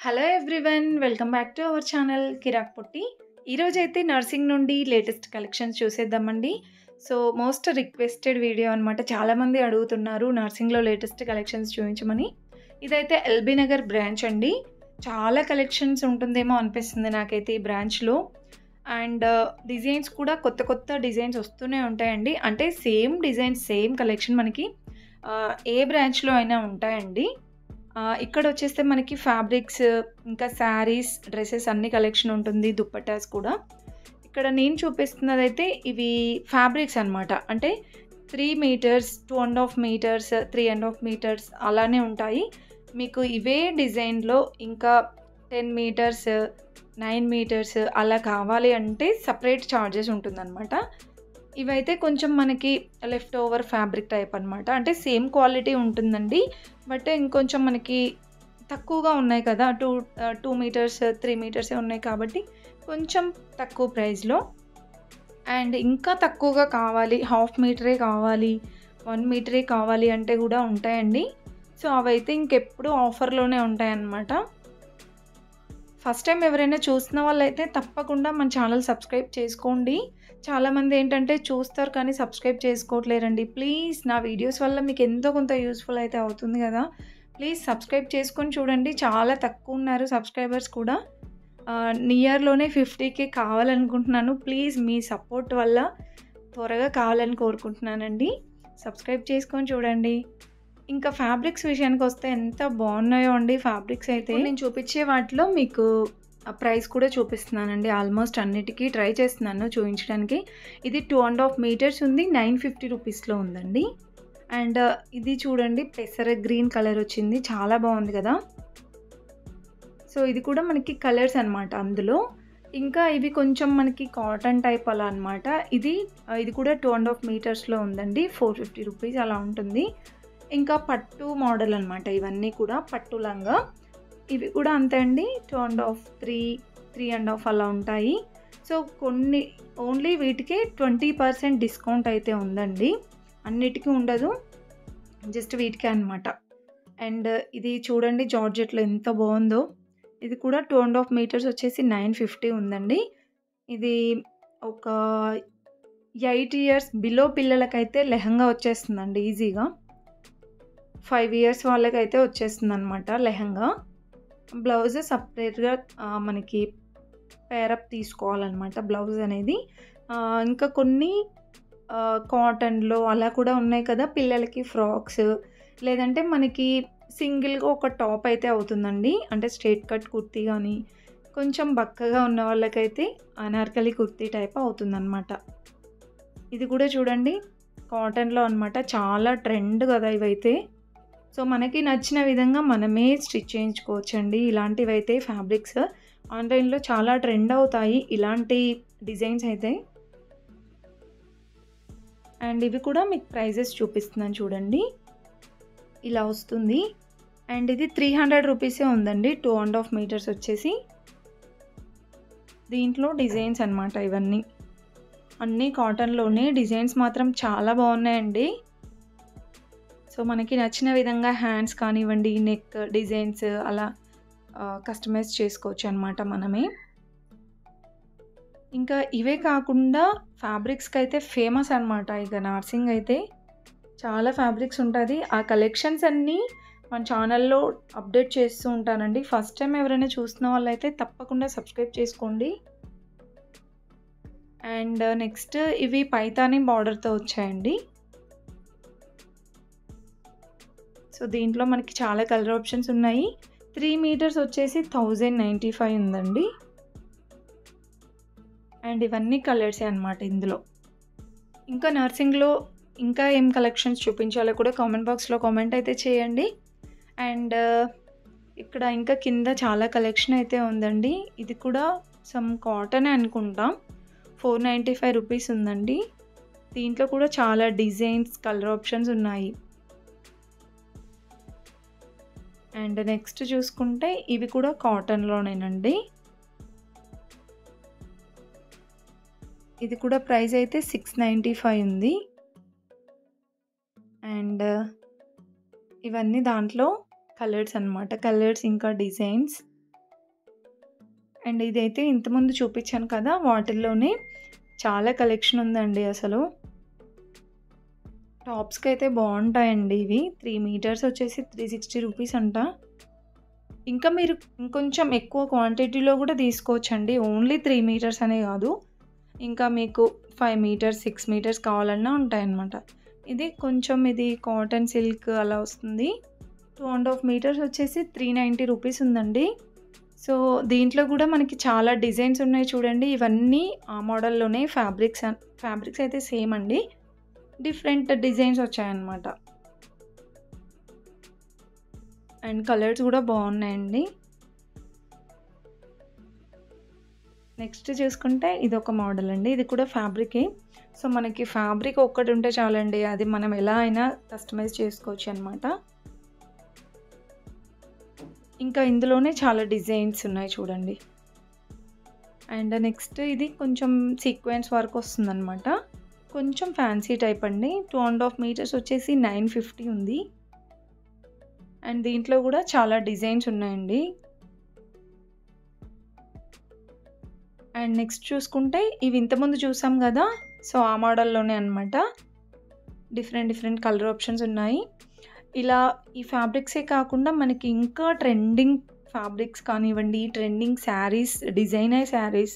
Hello everyone, welcome back to our channel Kiraak Potti. ఈరోజైతే నర్సింగ్ నుండి latest collections చూసేద్దామండి. సో మోస్ట్ రిక్వెస్టెడ్ వీడియో అనమాట. చాలామంది అడుగుతున్నారు నర్సింగ్లో లేటెస్ట్ కలెక్షన్స్ చూపించమని. ఇదైతే ఎల్బీ నగర్ బ్రాంచ్ అండి. చాలా కలెక్షన్స్ ఉంటుందేమో అనిపిస్తుంది నాకైతే ఈ బ్రాంచ్లో. అండ్ డిజైన్స్ కూడా కొత్త కొత్త డిజైన్స్ వస్తూనే ఉంటాయండి. అంటే సేమ్ డిజైన్స్ సేమ్ కలెక్షన్ మనకి ఏ బ్రాంచ్లో అయినా ఉంటాయండి. ఇక్కడ వచ్చేస్తే మనకి ఫ్యాబ్రిక్స్, ఇంకా శారీస్, డ్రెస్సెస్ అన్ని కలెక్షన్ ఉంటుంది. దుప్పటాస్ కూడా. ఇక్కడ నేను చూపిస్తున్నదైతే ఇవి ఫ్యాబ్రిక్స్ అనమాట. అంటే 3 మీటర్స్, 2.5 మీటర్స్, 3.5 మీటర్స్ అలానే ఉంటాయి. మీకు ఇవే డిజైన్లో ఇంకా 10 మీటర్స్, 9 మీటర్స్ అలా కావాలి అంటే సపరేట్ ఛార్జెస్ ఉంటుందన్నమాట. ఇవైతే కొంచెం మనకి లెఫ్ట్ ఓవర్ ఫ్యాబ్రిక్ టైప్ అనమాట. అంటే సేమ్ క్వాలిటీ ఉంటుందండి, బట్ ఇంకొంచెం మనకి తక్కువగా ఉన్నాయి కదా. 2 మీటర్స్, 3 మీటర్సే ఉన్నాయి కాబట్టి కొంచెం తక్కువ ప్రైస్లో. అండ్ ఇంకా తక్కువగా కావాలి, 1/2 మీటరే కావాలి, 1 మీటరే కావాలి అంటే కూడా ఉంటాయండి. సో అవైతే ఇంకెప్పుడు ఆఫర్లోనే ఉంటాయన్నమాట. ఫస్ట్ టైం ఎవరైనా చూసిన వాళ్ళైతే తప్పకుండా మన ఛానల్ సబ్స్క్రైబ్ చేసుకోండి. చాలామంది ఏంటంటే చూస్తారు కానీ సబ్స్క్రైబ్ చేసుకోవట్లేరండి. ప్లీజ్ నా వీడియోస్ వల్ల మీకు ఎంతో కొంత యూస్ఫుల్ అయితే అవుతుంది కదా. ప్లీజ్ సబ్స్క్రైబ్ చేసుకొని చూడండి. చాలా తక్కువ ఉన్నారు సబ్స్క్రైబర్స్ కూడా. నియర్లోనే 50K కావాలనుకుంటున్నాను. ప్లీజ్ మీ సపోర్ట్ వల్ల త్వరగా కావాలని కోరుకుంటున్నానండి. సబ్స్క్రైబ్ చేసుకొని చూడండి. ఇంకా ఫ్యాబ్రిక్స్ విషయానికి వస్తే ఎంత బాగున్నాయో అండి ఫ్యాబ్రిక్స్ అయితే. నేను చూపించే వాటిలో మీకు ప్రైస్ కూడా చూపిస్తున్నానండి. ఆల్మోస్ట్ అన్నిటికీ ట్రై చేస్తున్నాను చూపించడానికి. ఇది 2.5 మీటర్స్ ఉంది, 950 రూపీస్లో ఉందండి. అండ్ ఇది చూడండి, పెసర గ్రీన్ కలర్ వచ్చింది, చాలా బాగుంది కదా. సో ఇది కూడా మనకి కలర్స్ అనమాట అందులో. ఇంకా ఇవి కొంచెం మనకి కాటన్ టైప్ అలా అనమాట. ఇది కూడా 2.5 మీటర్స్లో ఉందండి, 450 రూపీస్ అలా ఉంటుంది. ఇంకా పట్టు మోడల్ అనమాట. ఇవన్నీ కూడా పట్టు లంగా. ఇవి కూడా అంతే అండి, 2.5, 3.5 అలా ఉంటాయి. సో కొన్ని ఓన్లీ వీటికే 20% డిస్కౌంట్ అయితే ఉందండి. అన్నిటికీ ఉండదు, జస్ట్ వీటికే అనమాట. అండ్ ఇది చూడండి జార్జెట్లో ఎంత బాగుందో. ఇది కూడా 2.5 మీటర్స్ వచ్చేసి 950 ఉందండి. ఇది ఒక 8 ఇయర్స్ బిలో పిల్లలకైతే లెహంగా వచ్చేస్తుందండి ఈజీగా. 5 ఇయర్స్ వాళ్ళకైతే వచ్చేస్తుంది అనమాట లెహంగా. బ్లౌజ్ సపరేట్గా మనకి పేరప్ తీసుకోవాలన్నమాట బ్లౌజ్ అనేది. ఇంకా కొన్ని కాటన్లో అలా కూడా ఉన్నాయి కదా పిల్లలకి ఫ్రాక్స్, లేదంటే మనకి సింగిల్గా ఒక టాప్ అయితే అవుతుందండి. అంటే స్ట్రైట్ కట్ కుర్తీ కానీ, కొంచెం బక్కగా ఉన్న వాళ్ళకైతే అనార్కలి కుర్తీ టైప్ అవుతుందన్నమాట. ఇది కూడా చూడండి కాటన్లో అనమాట. చాలా ట్రెండ్ కదా ఇవైతే. సో మనకి నచ్చిన విధంగా మనమే స్టిచ్ చేయించుకోవచ్చండి. ఇలాంటివి అయితే ఫ్యాబ్రిక్స్ ఆన్లైన్లో చాలా ట్రెండ్ అవుతాయి ఇలాంటి డిజైన్స్ అయితే. అండ్ ఇవి కూడా మీకు ప్రైజెస్ చూపిస్తున్నాను చూడండి, ఇలా వస్తుంది. అండ్ ఇది 300 రూపీసే ఉందండి, 2.5 మీటర్స్ వచ్చేసి. దీంట్లో డిజైన్స్ అనమాట ఇవన్నీ. అన్నీ కాటన్లోనే, డిజైన్స్ మాత్రం చాలా బాగున్నాయండి. సో మనకి నచ్చిన విధంగా హ్యాండ్స్ కానివ్వండి, నెక్ డిజైన్స్ అలా కస్టమైజ్ చేసుకోవచ్చు అనమాట మనమే. ఇంకా ఇవే కాకుండా ఫ్యాబ్రిక్స్కి అయితే ఫేమస్ అనమాట. ఇక నర్సింగ్ అయితే చాలా ఫ్యాబ్రిక్స్ ఉంటుంది. ఆ కలెక్షన్స్ అన్నీ మన ఛానల్లో అప్డేట్ చేస్తూ ఉంటానండి. ఫస్ట్ టైం ఎవరైనా చూస్తున్న వాళ్ళైతే తప్పకుండా సబ్స్క్రైబ్ చేసుకోండి. అండ్ నెక్స్ట్ ఇవి పైతానీ బార్డర్తో వచ్చాయండి. సో దీంట్లో మనకి చాలా కలర్ ఆప్షన్స్ ఉన్నాయి. 3 మీటర్స్ వచ్చేసి 1095 ఉందండి. అండ్ ఇవన్నీ కలర్సే అనమాట ఇందులో. ఇంకా నర్సింగ్లో ఇంకా ఏం కలెక్షన్స్ చూపించాలో కూడా కామెంట్ బాక్స్లో కామెంట్ అయితే చేయండి. అండ్ ఇక్కడ ఇంకా కింద చాలా కలెక్షన్ అయితే ఉందండి. ఇది కూడా సమ్ కాటన్ అనుకుంటాం. 495 రూపీస్ ఉందండి. దీంట్లో కూడా చాలా డిజైన్స్, కలర్ ఆప్షన్స్ ఉన్నాయి. అండ్ నెక్స్ట్ చూసుకుంటే ఇవి కూడా కాటన్లోనేనండి. ఇది కూడా ప్రైస్ అయితే 695 ఉంది. అండ్ ఇవన్నీ దాంట్లో కలర్స్ అనమాట. కలర్స్ ఇంకా డిజైన్స్. అండ్ ఇదైతే ఇంతకుముందు చూపించాను కదా, వాటిల్లోనే చాలా కలెక్షన్ ఉందండి అసలు. టాప్స్‌కి అయితే బాగుంటాయండి ఇవి. 3 మీటర్స్ వచ్చేసి 360 రూపీస్ అంట. ఇంకా మీరు ఇంకొంచెం ఎక్కువ క్వాంటిటీలో కూడా తీసుకోవచ్చండి. ఓన్లీ 3 మీటర్స్ అనే కాదు, ఇంకా మీకు 5 మీటర్స్ 6 మీటర్స్ కావాలన్నా ఉంటాయన్నమాట. ఇది కాటన్ సిల్క్ అలా వస్తుంది. 2.5 మీటర్స్ వచ్చేసి 390 రూపీస్ ఉందండి. సో దీంట్లో కూడా మనకి చాలా డిజైన్స్ ఉన్నాయి చూడండి. ఇవన్నీ ఆ మోడల్లోనే ఫ్యాబ్రిక్స్ అయితే సేమ్ అండి, డిఫరెంట్ డిజైన్స్ వచ్చాయన్నమాట. అండ్ కలర్స్ కూడా బాగున్నాయండి. నెక్స్ట్ చూసుకుంటే ఇది ఒక మోడల్ అండి. ఇది కూడా ఫ్యాబ్రికే. సో మనకి ఫ్యాబ్రిక్ ఒక్కటి ఉంటే చాలండి, అది మనం ఎలా అయినా కస్టమైజ్ చేసుకోవచ్చు అనమాట. ఇంకా ఇందులోనే చాలా డిజైన్స్ ఉన్నాయి చూడండి. అండ్ నెక్స్ట్ ఇది కొంచెం సీక్వెన్స్ వర్క్ వస్తుందన్నమాట. కొంచెం ఫ్యాన్సీ టైప్ అండి. 2.5 మీటర్స్ వచ్చేసి 950 ఉంది. అండ్ దీంట్లో కూడా చాలా డిజైన్స్ ఉన్నాయండి. అండ్ నెక్స్ట్ చూసుకుంటే ఇవి ఇంతకుముందు చూసాం కదా, సో ఆ మోడల్లోనే అనమాట. డిఫరెంట్ కలర్ ఆప్షన్స్ ఉన్నాయి. ఇలా ఈ ఫ్యాబ్రిక్సే కాకుండా మనకి ఇంకా ట్రెండింగ్ ఫ్యాబ్రిక్స్ కానివ్వండి, ట్రెండింగ్ శారీస్, డిజైనర్ శారీస్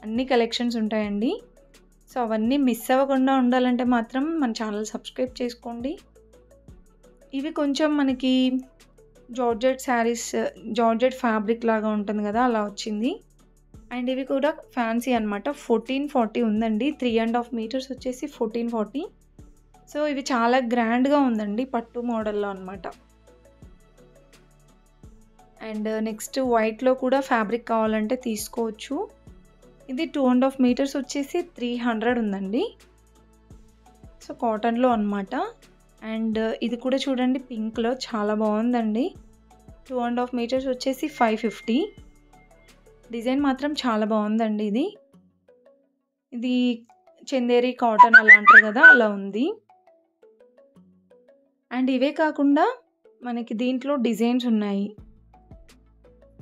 అన్ని కలెక్షన్స్ ఉంటాయండి. సో అవన్నీ మిస్ అవ్వకుండా ఉండాలంటే మాత్రం మన ఛానల్ సబ్స్క్రైబ్ చేసుకోండి. ఇవి కొంచెం మనకి జార్జెట్ శారీస్, జార్జెట్ ఫ్యాబ్రిక్ లాగా ఉంటుంది కదా, అలా వచ్చింది. అండ్ ఇవి కూడా ఫ్యాన్సీ అనమాట. 1440 ఉందండి. 3.5 మీటర్స్ వచ్చేసి 1440. సో ఇవి చాలా గ్రాండ్గా ఉందండి, పట్టు మోడల్లో అనమాట. అండ్ నెక్స్ట్ వైట్లో కూడా ఫ్యాబ్రిక్ కావాలంటే తీసుకోవచ్చు. ఇది 2.5 మీటర్స్ వచ్చేసి 300 ఉందండి. సో కాటన్లో అనమాట. అండ్ ఇది కూడా చూడండి, పింక్లో చాలా బాగుందండి. 2.5 మీటర్స్ వచ్చేసి 550. డిజైన్ మాత్రం చాలా బాగుందండి. ఇది చందేరి కాటన్ అలా అంటారు కదా, అలా ఉంది. అండ్ ఇవే కాకుండా మనకి దీంట్లో డిజైన్స్ ఉన్నాయి.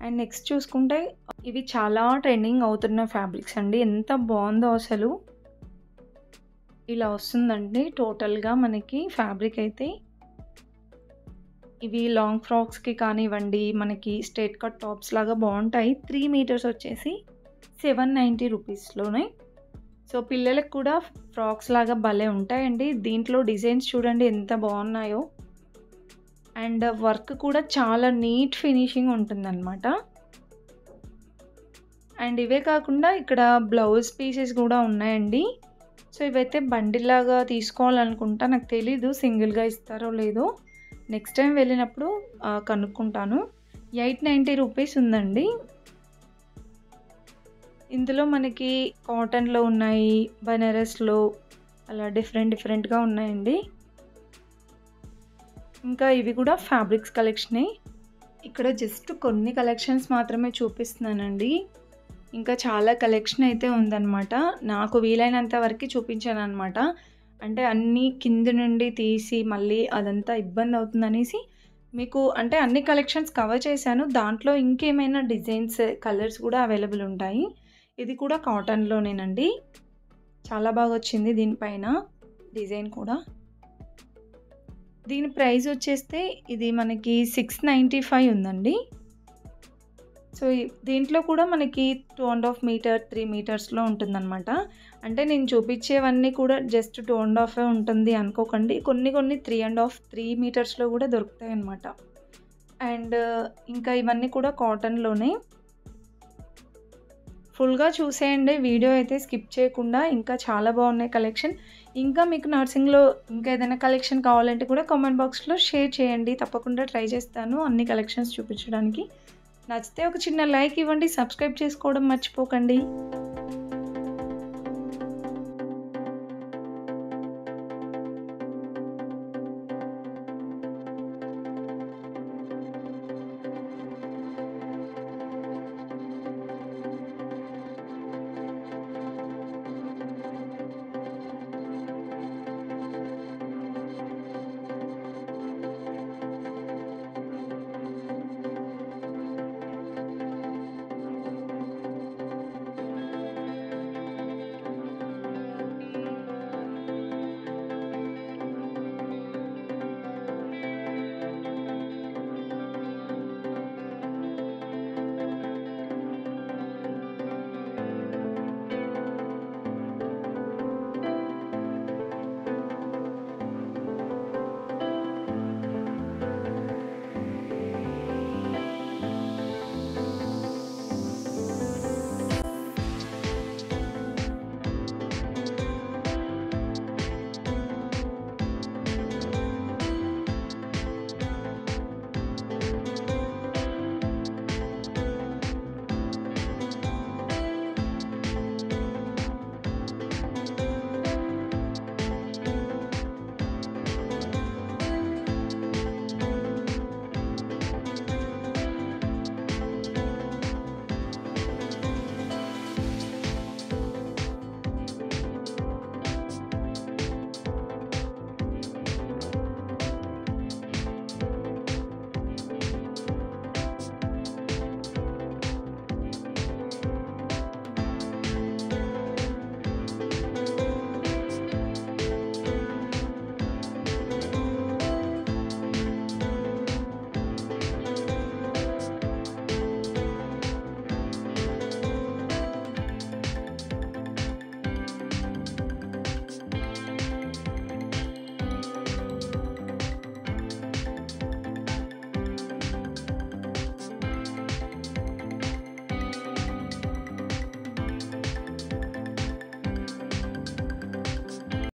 అండ్ నెక్స్ట్ చూసుకుంటే ఇవి చాలా ట్రెండింగ్ అవుతున్న ఫ్యాబ్రిక్స్ అండి. ఎంత బాగుందో అసలు. ఇలా వస్తుందండి టోటల్గా మనకి ఫ్యాబ్రిక్ అయితే. ఇవి లాంగ్ ఫ్రాక్స్కి కానివ్వండి, మనకి స్ట్రైట్ కట్ టాప్స్ లాగా బాగుంటాయి. 3 మీటర్స్ వచ్చేసి 790 రూపీస్లోనే. సో పిల్లలకు కూడా ఫ్రాక్స్ లాగా భలే ఉంటాయండి. దీంట్లో డిజైన్స్ చూడండి ఎంత బాగున్నాయో. అండ్ వర్క్ కూడా చాలా నీట్ ఫినిషింగ్ ఉంటుందన్నమాట. అండ్ ఇవే కాకుండా ఇక్కడ బ్లౌజ్ పీసెస్ కూడా ఉన్నాయండి. సో ఇవైతే బండిల్లాగా తీసుకోవాలనుకుంటా, నాకు తెలీదు సింగిల్గా ఇస్తారో లేదో. నెక్స్ట్ టైం వెళ్ళినప్పుడు కనుక్కుంటాను. 890 రూపీస్ ఉందండి. ఇందులో మనకి కాటన్లో ఉన్నాయి, బనారస్లో, అలా డిఫరెంట్గా ఉన్నాయండి. ఇంకా ఇవి కూడా ఫ్యాబ్రిక్స్ కలెక్షనే. ఇక్కడ జస్ట్ కొన్ని కలెక్షన్స్ మాత్రమే చూపిస్తున్నానండి. ఇంకా చాలా కలెక్షన్ అయితే ఉందన్నమాట. నాకు వీలైనంత వరకు చూపించాను అనమాట. అంటే అన్నీ కింద నుండి తీసి మళ్ళీ అదంతా ఇబ్బంది అవుతుందనేసి మీకు అంటే అన్ని కలెక్షన్స్ కవర్ చేశాను. దాంట్లో ఇంకేమైనా డిజైన్స్, కలర్స్ కూడా అవైలబుల్ ఉంటాయి. ఇది కూడా కాటన్లోనేనండి. చాలా బాగా వచ్చింది దీనిపైన డిజైన్ కూడా. దీని ప్రైస్ వచ్చేస్తే ఇది మనకి 695 ఉందండి. సో దీంట్లో కూడా మనకి 2.5 మీటర్ 3 మీటర్స్లో ఉంటుందన్నమాట. అంటే నేను చూపించేవన్నీ కూడా జస్ట్ 2.5 ఉంటుంది అనుకోకండి. కొన్ని 3.5 3 మీటర్స్లో కూడా దొరుకుతాయి అన్నమాట. అండ్ ఇంకా ఇవన్నీ కూడా కాటన్లోనే. ఫుల్గా చూసేయండి వీడియో అయితే స్కిప్ చేయకుండా. ఇంకా చాలా బాగున్నాయి కలెక్షన్. ఇంకా మీకు నర్సింగ్లో ఇంకా ఏదైనా కలెక్షన్ కావాలంటే కూడా కామెంట్ బాక్స్లో షేర్ చేయండి. తప్పకుండా ట్రై చేస్తాను అన్ని కలెక్షన్స్ చూపించడానికి. నచ్చితే ఒక చిన్న లైక్ ఇవ్వండి, సబ్స్క్రైబ్ చేసుకోవడం మర్చిపోకండి.